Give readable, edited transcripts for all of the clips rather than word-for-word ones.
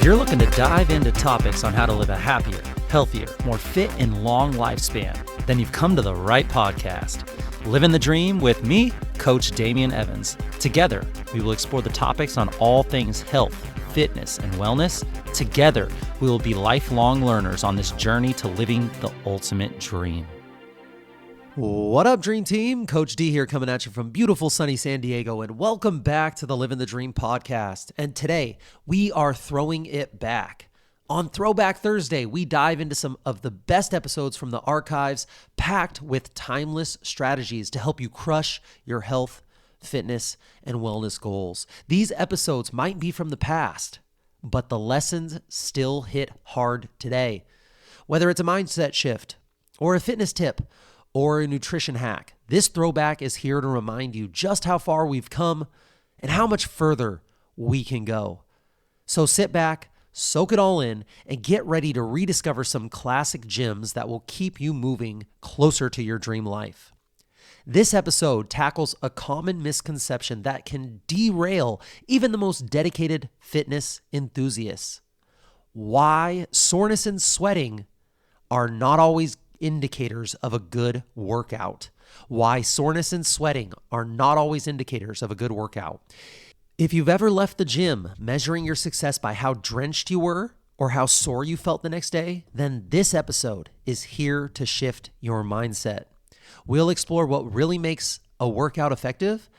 you're looking to dive into topics on how to live a happier, healthier, more fit, and long lifespan, then you've come to the right podcast. Living the Dream with me, Coach Damian Evans. Together, we will explore the topics on all things health, fitness, and wellness. Together, we will be lifelong learners on this journey to living the ultimate dream. What up, Dream Team? Coach D here coming at you from beautiful sunny San Diego, and welcome back to the Living the Dream podcast. And today, we are throwing it back. On Throwback Thursday, we dive into some of the best episodes from the archives, packed with timeless strategies to help you crush your health, fitness, and wellness goals. These episodes might be from the past, but the lessons still hit hard today. Whether it's a mindset shift, or a fitness tip, or a nutrition hack, this throwback is here to remind you just how far we've come and how much further we can go. So sit back, soak it all in, and get ready to rediscover some classic gems that will keep you moving closer to your dream life. This episode tackles a common misconception that can derail even the most dedicated fitness enthusiasts. Why soreness and sweating are not always indicators of a good workout. Why soreness and sweating are not always indicators of a good workout. If you've ever left the gym measuring your success by how drenched you were or how sore you felt the next day, then this episode is here to shift your mindset. We'll explore what really makes a workout effective,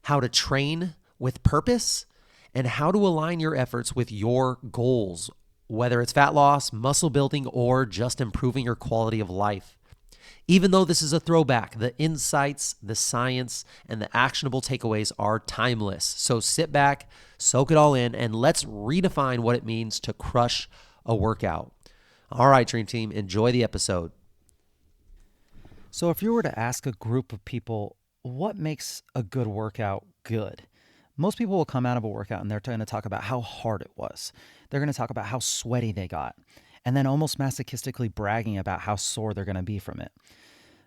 how to train with purpose, and how to align your efforts with your goals, whether it's fat loss, muscle building, or just improving your quality of life. Even though this is a throwback, the insights, the science, and the actionable takeaways are timeless. So sit back, soak it all in, and let's redefine what it means to crush a workout. All right, Dream Team, enjoy the episode. So if you were to ask a group of people, what makes a good workout good? Most people will come out of a workout and they're going to talk about how hard it was. They're going to talk about how sweaty they got, and then almost masochistically bragging about how sore they're going to be from it.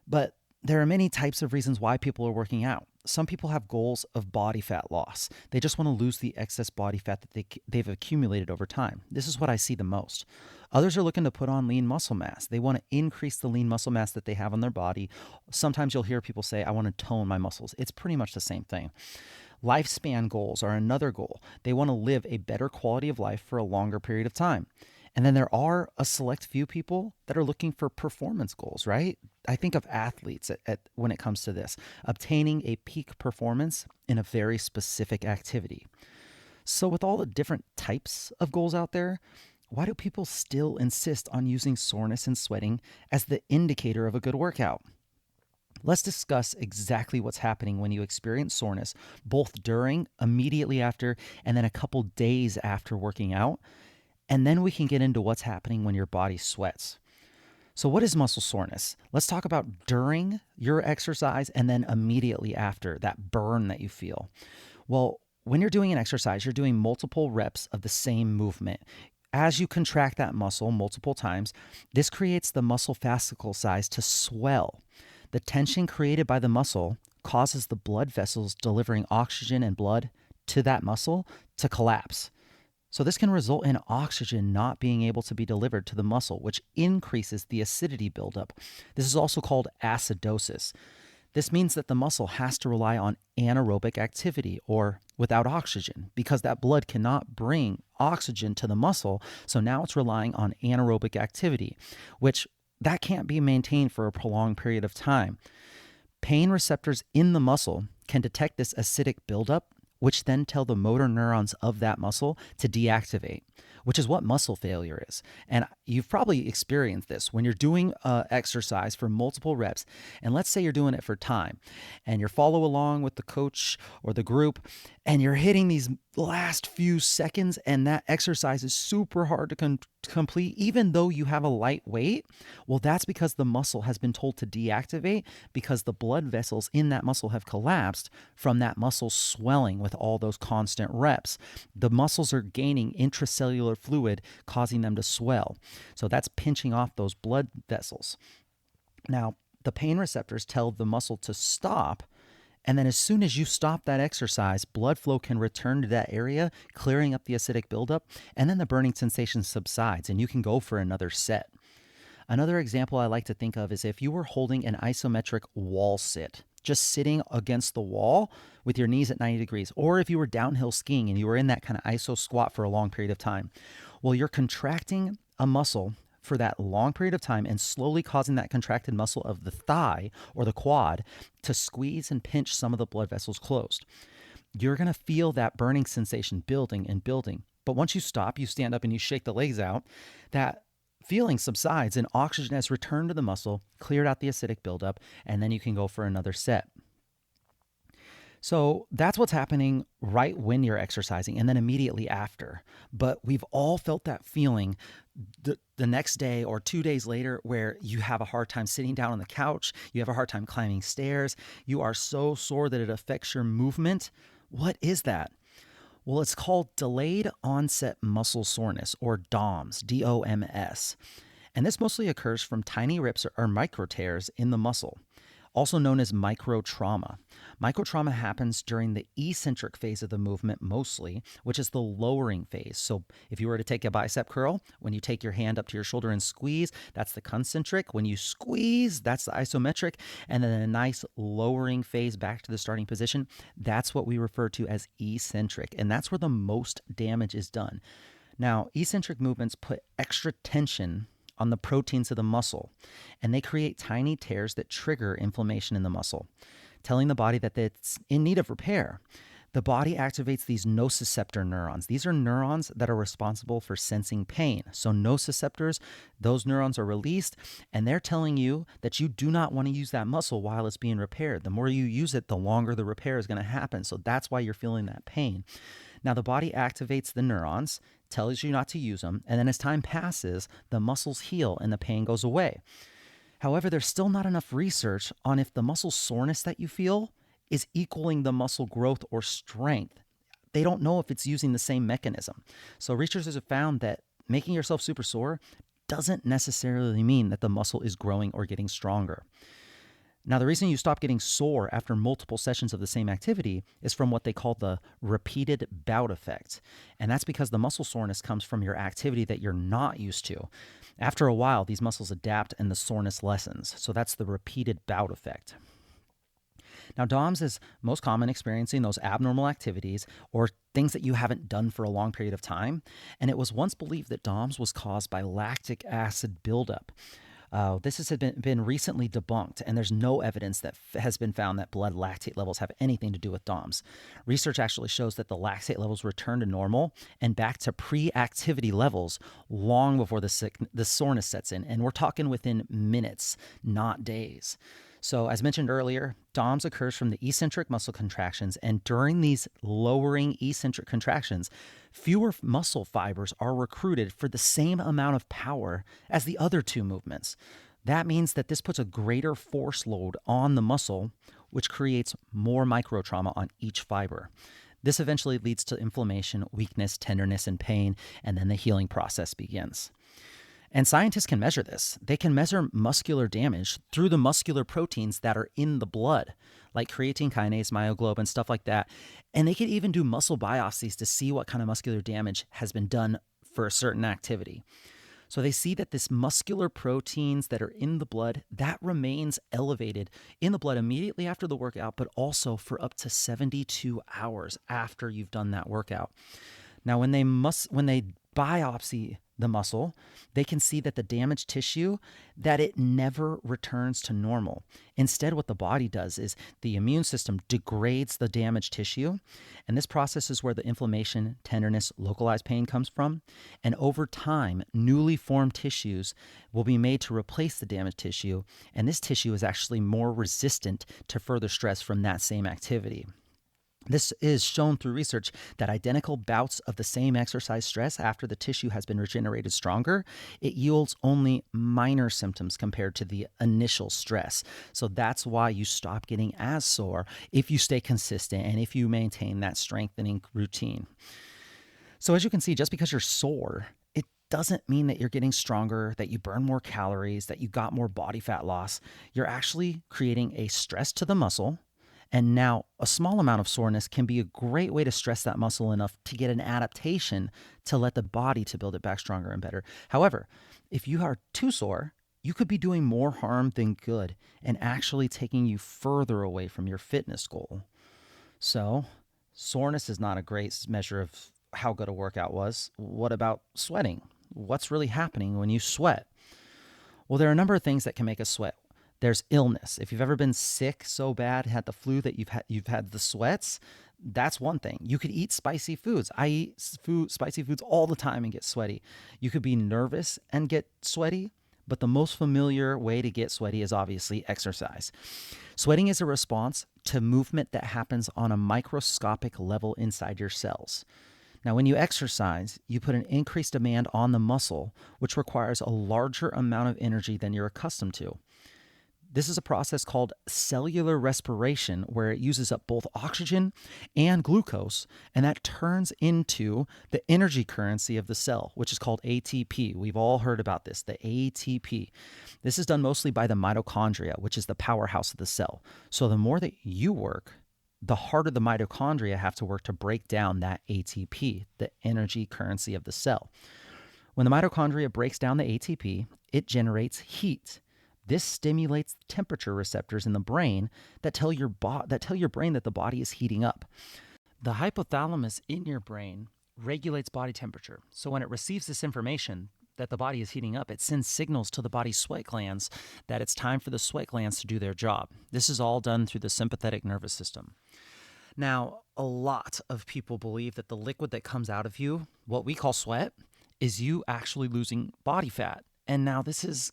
But there are many types of reasons why people are working out. Some people have goals of body fat loss. They just want to lose the excess body fat that they've accumulated over time. This is what I see the most. Others are looking to put on lean muscle mass. They want to increase the lean muscle mass that they have on their body. Sometimes you'll hear people say, I want to tone my muscles. It's pretty much the same thing. Lifespan goals are another goal. They want to live a better quality of life for a longer period of time. And then there are a select few people that are looking for performance goals, right? I think of athletes when it comes to this, obtaining a peak performance in a very specific activity. So with all the different types of goals out there, why do people still insist on using soreness and sweating as the indicator of a good workout? Let's discuss exactly what's happening when you experience soreness, both during, immediately after, and then a couple days after working out. And then we can get into what's happening when your body sweats. So what is muscle soreness? Let's talk about during your exercise and then immediately after, that burn that you feel. Well, when you're doing an exercise, you're doing multiple reps of the same movement. As you contract that muscle multiple times, this creates the muscle fascicle size to swell. The tension created by the muscle causes the blood vessels delivering oxygen and blood to that muscle to collapse. So this can result in oxygen not being able to be delivered to the muscle, which increases the acidity buildup. This is also called acidosis. This means that the muscle has to rely on anaerobic activity or without oxygen because that blood cannot bring oxygen to the muscle. So now it's relying on anaerobic activity, which that can't be maintained for a prolonged period of time. Pain receptors in the muscle can detect this acidic buildup, which then tell the motor neurons of that muscle to deactivate, which is what muscle failure is. And you've probably experienced this when you're doing exercise for multiple reps. And let's say you're doing it for time and you're follow along with the coach or the group and you're hitting these last few seconds and that exercise is super hard to complete, even though you have a light weight. Well, that's because the muscle has been told to deactivate because the blood vessels in that muscle have collapsed from that muscle swelling with all those constant reps. The muscles are gaining intracellular fluid, causing them to swell. So that's pinching off those blood vessels. Now, the pain receptors tell the muscle to stop, And then as soon as you stop that exercise, blood flow can return to that area, clearing up the acidic buildup, and then the burning sensation subsides and you can go for another set. Another example I like to think of is if you were holding an isometric wall sit, just sitting against the wall with your knees at 90 degrees, or if you were downhill skiing and you were in that kind of iso squat for a long period of time. Well, you're contracting a muscle for that long period of time and slowly causing that contracted muscle of the thigh or the quad to squeeze and pinch some of the blood vessels closed. You're going to feel that burning sensation building and building. But once you stop, you stand up and you shake the legs out, that feeling subsides and oxygen has returned to the muscle, cleared out the acidic buildup, and then you can go for another set. So that's what's happening right when you're exercising and then immediately after. But we've all felt that feeling the next day or 2 days later where you have a hard time sitting down on the couch, you have a hard time climbing stairs, you are so sore that it affects your movement. What is that? Well, it's called delayed onset muscle soreness, or DOMS, DOMS. And this mostly occurs from tiny rips or micro tears in the muscle, also known as microtrauma. Microtrauma happens during the eccentric phase of the movement mostly, which is the lowering phase. So if you were to take a bicep curl, when you take your hand up to your shoulder and squeeze, that's the concentric. When you squeeze, that's the isometric. And then a nice lowering phase back to the starting position, that's what we refer to as eccentric. And that's where the most damage is done. Now, eccentric movements put extra tension on the proteins of the muscle, and they create tiny tears that trigger inflammation in the muscle, telling the body that it's in need of repair. The body activates these nociceptor neurons. These are neurons that are responsible for sensing pain. So nociceptors, those neurons are released, and they're telling you that you do not want to use that muscle while it's being repaired. The more you use it, the longer the repair is going to happen. So that's why you're feeling that pain. Now, the body activates the neurons, tells you not to use them, and then as time passes, the muscles heal and the pain goes away. However, there's still not enough research on if the muscle soreness that you feel is equaling the muscle growth or strength. They don't know if it's using the same mechanism. So researchers have found that making yourself super sore doesn't necessarily mean that the muscle is growing or getting stronger. Now, the reason you stop getting sore after multiple sessions of the same activity is from what they call the repeated bout effect. And that's because the muscle soreness comes from your activity that you're not used to. After a while, these muscles adapt and the soreness lessens. So that's the repeated bout effect. Now, DOMS is most common experiencing those abnormal activities or things that you haven't done for a long period of time. And it was once believed that DOMS was caused by lactic acid buildup. This has been recently debunked, and there's no evidence that has been found that blood lactate levels have anything to do with DOMS. Research actually shows that the lactate levels return to normal and back to pre-activity levels long before the soreness sets in, and we're talking within minutes, not days. So as mentioned earlier, DOMS occurs from the eccentric muscle contractions, and during these lowering eccentric contractions, fewer muscle fibers are recruited for the same amount of power as the other two movements. That means that this puts a greater force load on the muscle, which creates more microtrauma on each fiber. This eventually leads to inflammation, weakness, tenderness, and pain, and then the healing process begins. And scientists can measure this. They can measure muscular damage through the muscular proteins that are in the blood, like creatine kinase, myoglobin, stuff like that. And they could even do muscle biopsies to see what kind of muscular damage has been done for a certain activity. So they see that this muscular proteins that are in the blood, that remains elevated in the blood immediately after the workout, but also for up to 72 hours after you've done that workout. Now, when they biopsy the muscle, they can see that the damaged tissue, that it never returns to normal. Instead, what the body does is the immune system degrades the damaged tissue, and this process is where the inflammation, tenderness, localized pain comes from. And over time, newly formed tissues will be made to replace the damaged tissue, and this tissue is actually more resistant to further stress from that same activity. This is shown through research that identical bouts of the same exercise stress after the tissue has been regenerated stronger, it yields only minor symptoms compared to the initial stress. So that's why you stop getting as sore if you stay consistent and if you maintain that strengthening routine. So as you can see, just because you're sore, it doesn't mean that you're getting stronger, that you burn more calories, that you got more body fat loss. You're actually creating a stress to the muscle, And now, a small amount of soreness can be a great way to stress that muscle enough to get an adaptation to let the body to build it back stronger and better. However, if you are too sore, you could be doing more harm than good and actually taking you further away from your fitness goal. So, soreness is not a great measure of how good a workout was. What about sweating? What's really happening when you sweat? Well, there are a number of things that can make us sweat. There's illness. If you've ever been sick so bad, had the flu that you've had the sweats, that's one thing. You could eat spicy foods. I eat spicy foods all the time and get sweaty. You could be nervous and get sweaty, but the most familiar way to get sweaty is obviously exercise. Sweating is a response to movement that happens on a microscopic level inside your cells. Now, when you exercise, you put an increased demand on the muscle, which requires a larger amount of energy than you're accustomed to. This is a process called cellular respiration, where it uses up both oxygen and glucose, and that turns into the energy currency of the cell, which is called ATP. We've all heard about this, the ATP. This is done mostly by the mitochondria, which is the powerhouse of the cell. So the more that you work, the harder the mitochondria have to work to break down that ATP, the energy currency of the cell. When the mitochondria breaks down the ATP, it generates heat. This stimulates temperature receptors in the brain that tell your brain that the body is heating up. The hypothalamus in your brain regulates body temperature. So when it receives this information that the body is heating up, it sends signals to the body's sweat glands that it's time for the sweat glands to do their job. This is all done through the sympathetic nervous system. Now, a lot of people believe that the liquid that comes out of you, what we call sweat, is you actually losing body fat. And now this is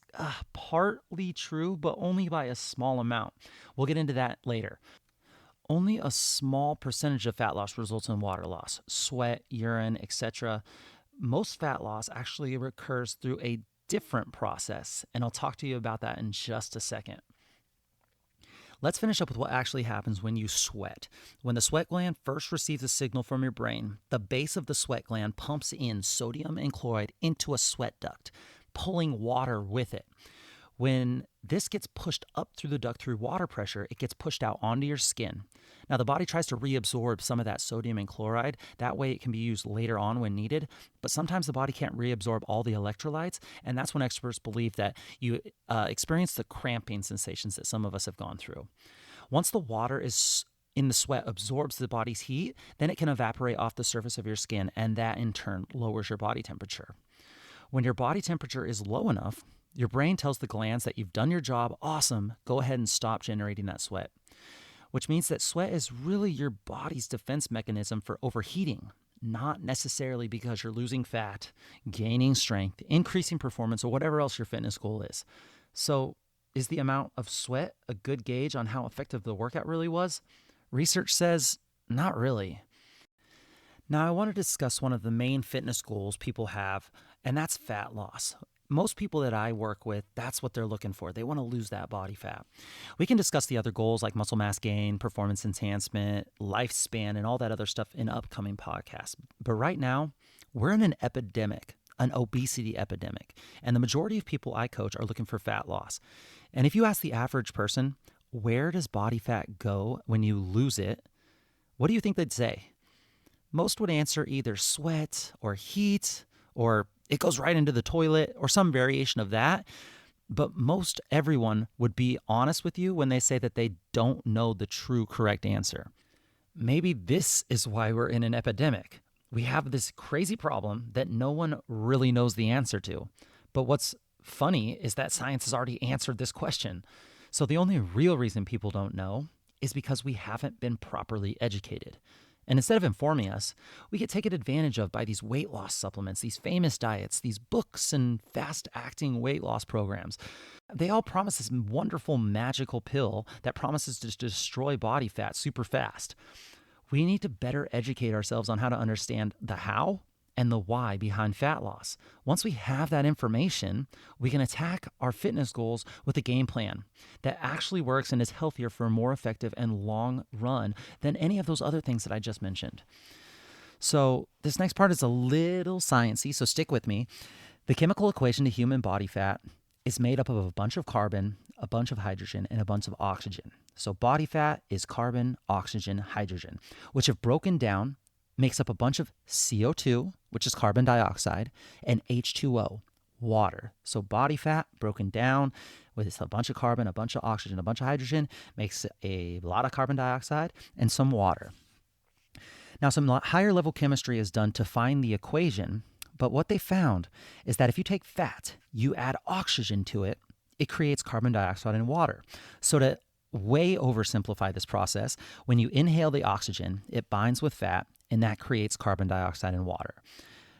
partly true, but only by a small amount. We'll get into that later. Only a small percentage of fat loss results in water loss, sweat, urine, etc. Most fat loss actually occurs through a different process, and I'll talk to you about that in just a second. Let's finish up with what actually happens when you sweat. When the sweat gland first receives a signal from your brain, the base of the sweat gland pumps in sodium and chloride into a sweat duct, pulling water with it. When this gets pushed up through the duct through water pressure, it gets pushed out onto your skin. Now, the body tries to reabsorb some of that sodium and chloride. That way it can be used later on when needed. But sometimes the body can't reabsorb all the electrolytes, and that's when experts believe that you experience the cramping sensations that some of us have gone through. Once the water is in the sweat absorbs the body's heat, then it can evaporate off the surface of your skin, and that in turn lowers your body temperature. When your body temperature is low enough, your brain tells the glands that you've done your job, awesome, go ahead and stop generating that sweat. Which means that sweat is really your body's defense mechanism for overheating, not necessarily because you're losing fat, gaining strength, increasing performance, or whatever else your fitness goal is. So, is the amount of sweat a good gauge on how effective the workout really was? Research says not really. Now, I want to discuss one of the main fitness goals people have, and that's fat loss. Most people that I work with, that's what they're looking for. They want to lose that body fat. We can discuss the other goals like muscle mass gain, performance enhancement, lifespan, and all that other stuff in upcoming podcasts. But right now, we're in an epidemic, an obesity epidemic. And the majority of people I coach are looking for fat loss. And if you ask the average person, where does body fat go when you lose it? What do you think they'd say? Most would answer either sweat or heat or it goes right into the toilet or some variation of that. But most everyone would be honest with you when they say that they don't know the true correct answer. Maybe this is why we're in an epidemic. We have this crazy problem that no one really knows the answer to. But what's funny is that science has already answered this question. So the only real reason people don't know is because we haven't been properly educated. And instead of informing us, we get taken advantage of by these weight loss supplements, these famous diets, these books and fast-acting weight loss programs. They all promise this wonderful magical pill that promises to destroy body fat super fast. We need to better educate ourselves on how to understand the how and the why behind fat loss. Once we have that information, we can attack our fitness goals with a game plan that actually works and is healthier for a more effective and long run than any of those other things that I just mentioned. So this next part is a little sciencey, so stick with me. The chemical equation to human body fat is made up of a bunch of carbon, a bunch of hydrogen, and a bunch of oxygen. So body fat is carbon, oxygen, hydrogen, which if broken down makes up a bunch of CO2, which is carbon dioxide, and H2O, water. So body fat broken down with a bunch of carbon, a bunch of oxygen, a bunch of hydrogen makes a lot of carbon dioxide and some water. Now, some higher level chemistry is done to find the equation, but what they found is that if you take fat, you add oxygen to it, it creates carbon dioxide and water. So to way oversimplify this process, when you inhale the oxygen, it binds with fat, and that creates carbon dioxide and water.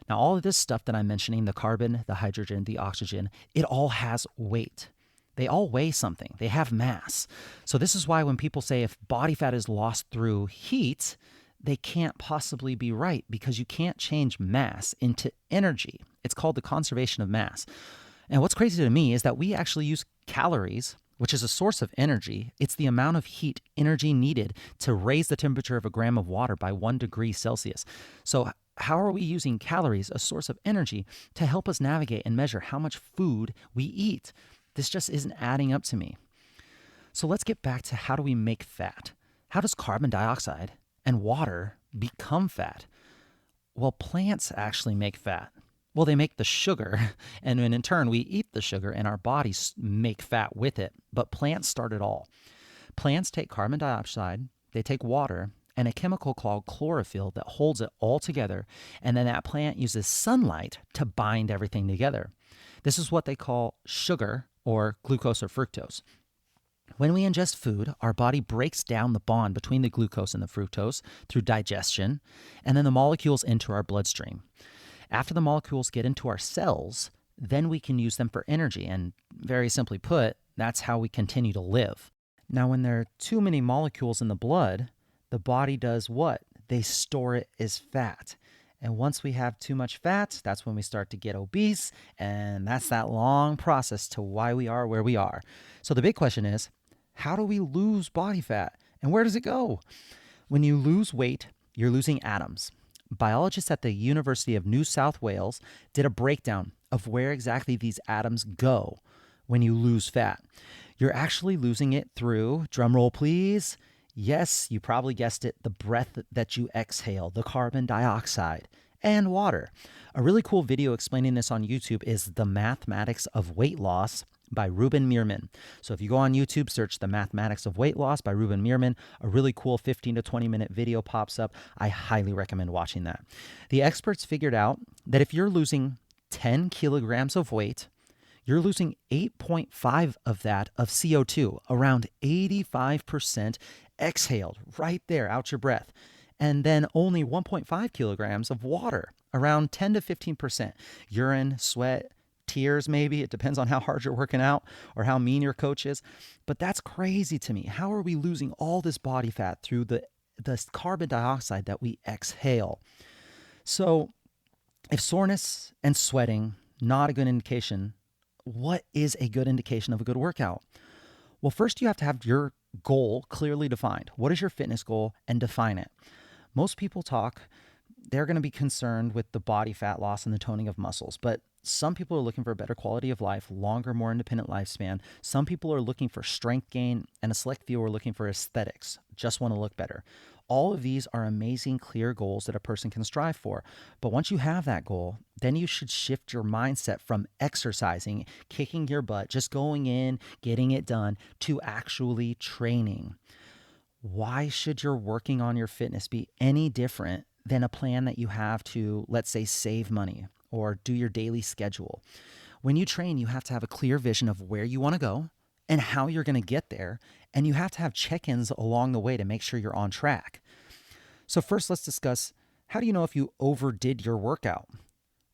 Now, all of this stuff that I'm mentioning, the carbon, the hydrogen, the oxygen, it all has weight. They all weigh something. They have mass. So this is why when people say if body fat is lost through heat, they can't possibly be right, because you can't change mass into energy. It's called the conservation of mass. And what's crazy to me is that we actually use calories, which is a source of energy. It's the amount of heat energy needed to raise the temperature of a gram of water by 1 degree Celsius. So how are we using calories, a source of energy, to help us navigate and measure how much food we eat? This just isn't adding up to me. So let's get back to, how do we make fat? How does carbon dioxide and water become fat? Well, plants actually make fat. Well, they make the sugar, and then in turn, we eat the sugar, and our bodies make fat with it. But plants start it all. Plants take carbon dioxide, they take water, and a chemical called chlorophyll that holds it all together, and then that plant uses sunlight to bind everything together. This is what they call sugar, or glucose or fructose. When we ingest food, our body breaks down the bond between the glucose and the fructose through digestion, and then the molecules enter our bloodstream. After the molecules get into our cells, then we can use them for energy, and very simply put, that's how we continue to live. Now, when there are too many molecules in the blood, the body does what? They store it as fat. And once we have too much fat, that's when we start to get obese, and that's that long process to why we are where we are. So the big question is, how do we lose body fat, and where does it go? When you lose weight, you're losing atoms. Biologists at the University of New South Wales did a breakdown of where exactly these atoms go when you lose fat. You're actually losing it through, drumroll please, yes, you probably guessed it, the breath that you exhale, the carbon dioxide, and water. A really cool video explaining this on YouTube is The Mathematics of Weight Loss by Ruben Meerman. So if you go on YouTube, search The Mathematics of Weight Loss by Ruben Meerman, a really cool 15 to 20 minute video pops up. I highly recommend watching that. The experts figured out that if you're losing 10 kilograms of weight, you're losing 8.5 of that of CO2, around 85% exhaled right there out your breath. And then only 1.5 kilograms of water, around 10 to 15%. Urine, sweat, tears maybe. It depends on how hard you're working out or how mean your coach is. But that's crazy to me. How are we losing all this body fat through the carbon dioxide that we exhale? So if soreness and sweating, not a good indication, what is a good indication of a good workout? Well, first you have to have your goal clearly defined. What is your fitness goal, and define it. Most people they're going to be concerned with the body fat loss and the toning of muscles, but some people are looking for a better quality of life, longer, more independent lifespan. Some people are looking for strength gain, and a select few are looking for aesthetics, just want to look better. All of these are amazing, clear goals that a person can strive for. But once you have that goal, then you should shift your mindset from exercising, kicking your butt, just going in, getting it done, to actually training. Why should your working on your fitness be any different than a plan that you have to, let's say, save money or do your daily schedule? When you train, you have to have a clear vision of where you want to go and how you're going to get there. And you have to have check-ins along the way to make sure you're on track. So first, let's discuss, how do you know if you overdid your workout?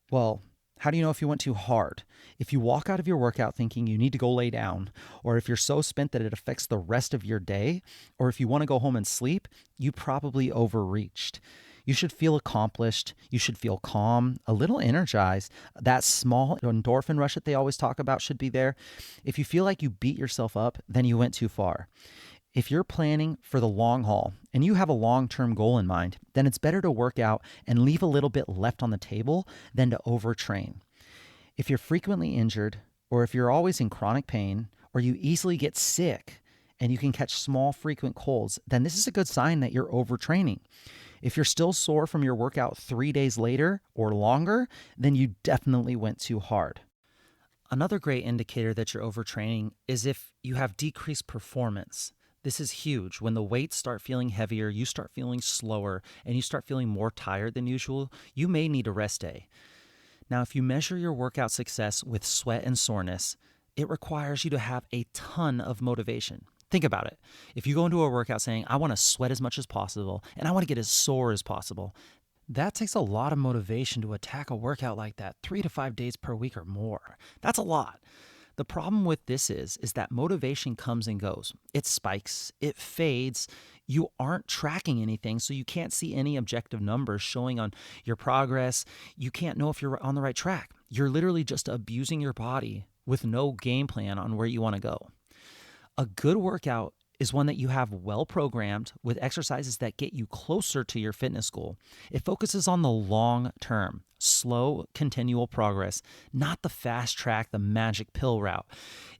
Well, how do you know if you went too hard? If you walk out of your workout thinking you need to go lay down, or if you're so spent that it affects the rest of your day, or if you want to go home and sleep, you probably overreached. You should feel accomplished. You should feel calm, a little energized. That small endorphin rush that they always talk about should be there. If you feel like you beat yourself up, then you went too far. If you're planning for the long haul and you have a long-term goal in mind, then it's better to work out and leave a little bit left on the table than to overtrain. If you're frequently injured, or if you're always in chronic pain, or you easily get sick and you can catch small, frequent colds, then this is a good sign that you're overtraining. If you're still sore from your workout 3 days later or longer, then you definitely went too hard. Another great indicator that you're overtraining is if you have decreased performance. This is huge. When the weights start feeling heavier, you start feeling slower, and you start feeling more tired than usual, you may need a rest day. Now, if you measure your workout success with sweat and soreness, it requires you to have a ton of motivation. Think about it. If you go into a workout saying, I want to sweat as much as possible and I want to get as sore as possible, that takes a lot of motivation to attack a workout like that 3 to 5 days per week or more. That's a lot. The problem with this is that motivation comes and goes. It spikes, it fades. You aren't tracking anything, so you can't see any objective numbers showing on your progress. You can't know if you're on the right track. You're literally just abusing your body with no game plan on where you want to go. A good workout is one that you have well programmed with exercises that get you closer to your fitness goal. It focuses on the long term, slow, continual progress, not the fast track, the magic pill route.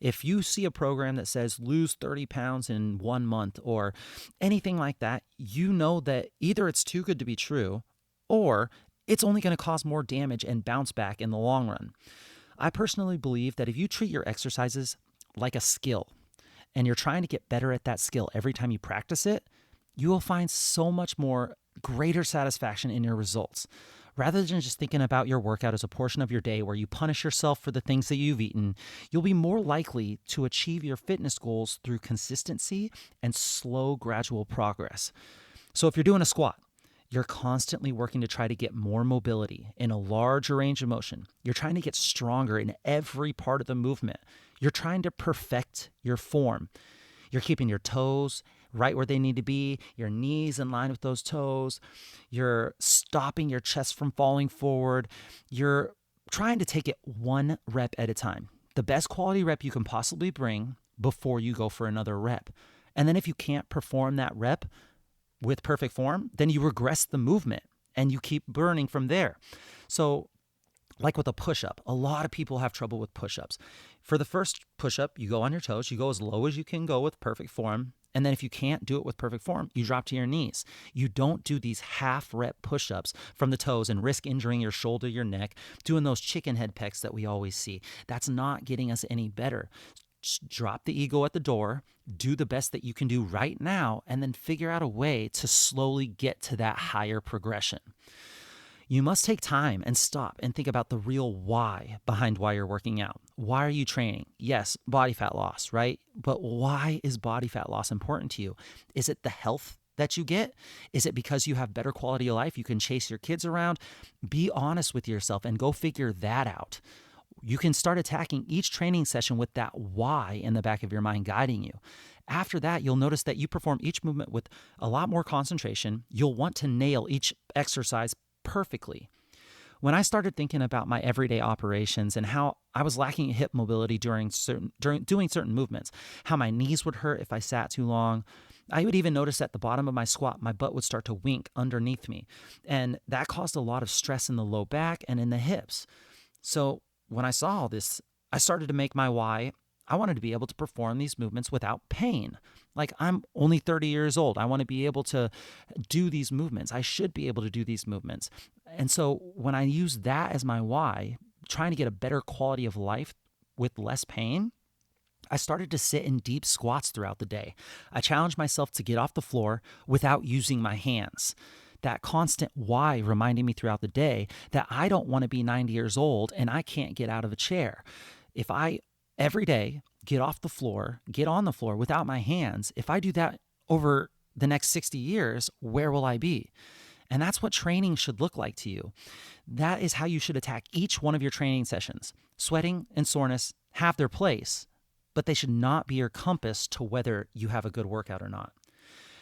If you see a program that says lose 30 pounds in 1 month or anything like that, you know that either it's too good to be true or it's only going to cause more damage and bounce back in the long run. I personally believe that if you treat your exercises like a skill, and you're trying to get better at that skill every time you practice it, you will find so much more greater satisfaction in your results. Rather than just thinking about your workout as a portion of your day where you punish yourself for the things that you've eaten, you'll be more likely to achieve your fitness goals through consistency and slow, gradual progress. So if you're doing a squat, you're constantly working to try to get more mobility in a larger range of motion. You're trying to get stronger in every part of the movement. You're trying to perfect your form. You're keeping your toes right where they need to be, your knees in line with those toes. You're stopping your chest from falling forward. You're trying to take it 1 rep at a time, the best quality rep you can possibly bring before you go for another rep. And then if you can't perform that rep with perfect form, then you regress the movement and you keep burning from there. So like with a push-up, a lot of people have trouble with push-ups. For the first push-up, you go on your toes, you go as low as you can go with perfect form. And then if you can't do it with perfect form, you drop to your knees. You don't do these half-rep push-ups from the toes and risk injuring your shoulder, your neck, doing those chicken head pecs that we always see. That's not getting us any better. Just drop the ego at the door, do the best that you can do right now, and then figure out a way to slowly get to that higher progression. You must take time and stop and think about the real why behind why you're working out. Why are you training? Yes, body fat loss, right? But why is body fat loss important to you? Is it the health that you get? Is it because you have better quality of life? You can chase your kids around? Be honest with yourself and go figure that out. You can start attacking each training session with that why in the back of your mind guiding you. After that, you'll notice that you perform each movement with a lot more concentration. You'll want to nail each exercise perfectly. When I started thinking about my everyday operations and how I was lacking hip mobility during doing certain movements, how my knees would hurt if I sat too long, I would even notice at the bottom of my squat, my butt would start to wink underneath me. And that caused a lot of stress in the low back and in the hips. So when I saw all this, I started to make my why. I wanted to be able to perform these movements without pain. Like, I'm only 30 years old. I want to be able to do these movements. I should be able to do these movements. And so when I use that as my why, trying to get a better quality of life with less pain, I started to sit in deep squats throughout the day. I challenged myself to get off the floor without using my hands. That constant why reminding me throughout the day that I don't want to be 90 years old and I can't get out of a chair. If I every day get off the floor, get on the floor without my hands, if I do that over the next 60 years, where will I be? And that's what training should look like to you. That is how you should attack each one of your training sessions. Sweating and soreness have their place, but they should not be your compass to whether you have a good workout or not.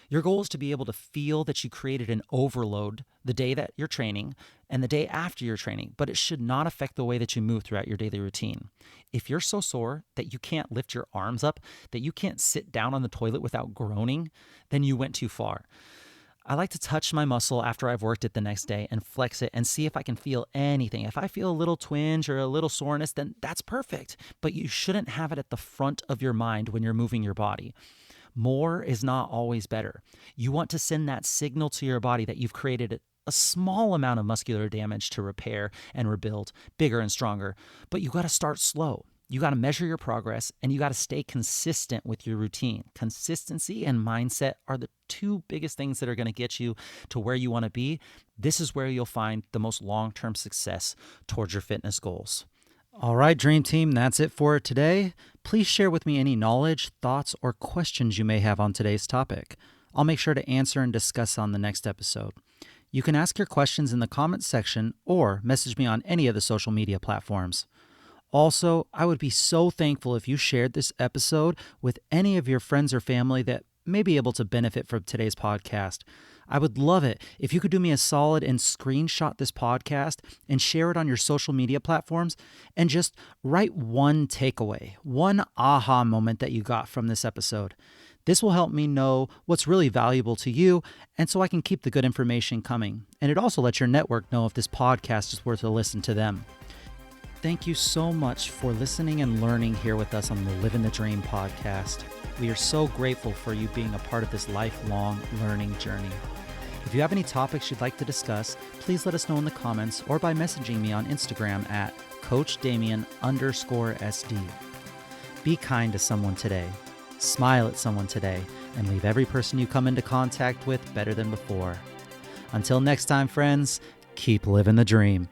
Your goal is to be able to feel that you created an overload the day that you're training and the day after you're training, but it should not affect the way that you move throughout your daily routine. If you're so sore that you can't lift your arms up, that you can't sit down on the toilet without groaning, then you went too far. I like to touch my muscle after I've worked it the next day and flex it and see if I can feel anything. If I feel a little twinge or a little soreness, then that's perfect. But you shouldn't have it at the front of your mind when you're moving your body. More is not always better. You want to send that signal to your body that you've created a small amount of muscular damage to repair and rebuild bigger and stronger. But you got to start slow. You got to measure your progress and you got to stay consistent with your routine. Consistency and mindset are the two biggest things that are going to get you to where you want to be. This is where you'll find the most long-term success towards your fitness goals. All right, Dream Team, that's it for today. Please share with me any knowledge, thoughts, or questions you may have on today's topic. I'll make sure to answer and discuss on the next episode. You can ask your questions in the comments section or message me on any of the social media platforms. Also, I would be so thankful if you shared this episode with any of your friends or family that may be able to benefit from today's podcast. I would love it if you could do me a solid and screenshot this podcast and share it on your social media platforms and just write one takeaway, one aha moment that you got from this episode. This will help me know what's really valuable to you, and so I can keep the good information coming. And it also lets your network know if this podcast is worth a listen to them. Thank you so much for listening and learning here with us on the Living the Dream podcast. We are so grateful for you being a part of this lifelong learning journey. If you have any topics you'd like to discuss, please let us know in the comments or by messaging me on Instagram at CoachDamian_SD. Be kind to someone today. Smile at someone today and leave every person you come into contact with better than before. Until next time, friends, keep living the dream.